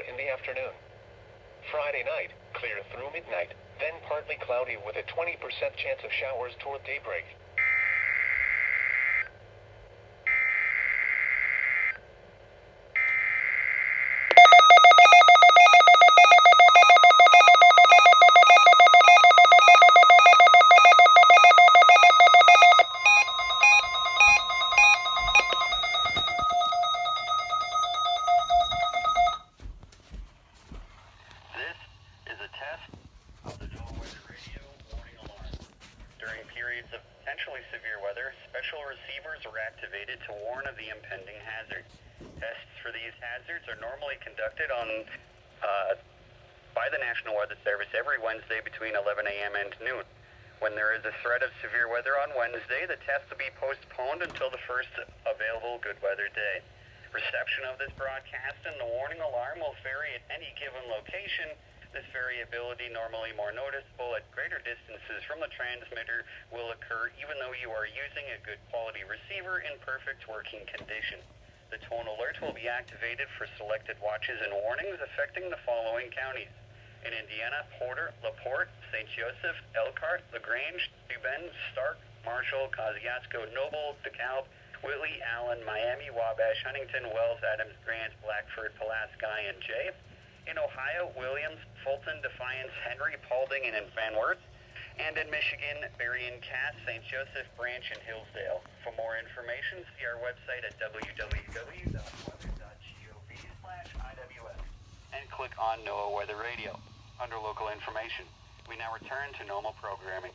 in the afternoon. Friday night, clear through midnight, then partly cloudy with a 20% chance of showers toward daybreak. Periods of potentially severe weather, special receivers are activated to warn of the impending hazard. Tests for these hazards are normally conducted by the National Weather Service every Wednesday between 11 a.m. and noon. When there is a threat of severe weather on Wednesday, the test will be postponed until the first available good weather day. Reception of this broadcast and the warning alarm will vary at any given location. This variability, normally more noticeable at greater distances from the transmitter, will occur even though you are using a good quality receiver in perfect working condition. The tone alert will be activated for selected watches and warnings affecting the following counties. In Indiana, Porter, LaPorte, St. Joseph, Elkhart, LaGrange, Dubin, Stark, Marshall, Kosciuszko, Noble, DeKalb, Whitley, Allen, Miami, Wabash, Huntington, Wells, Adams, Grant, Blackford, Pulaski, and Jay. In Ohio, Williams, Fulton, Defiance, Henry, Paulding, and Van Wert. And in Michigan, Berrien, Cass, St. Joseph, Branch, and Hillsdale. For more information, see our website at www.weather.gov/IWS and click on NOAA Weather Radio. Under local information, we now return to normal programming.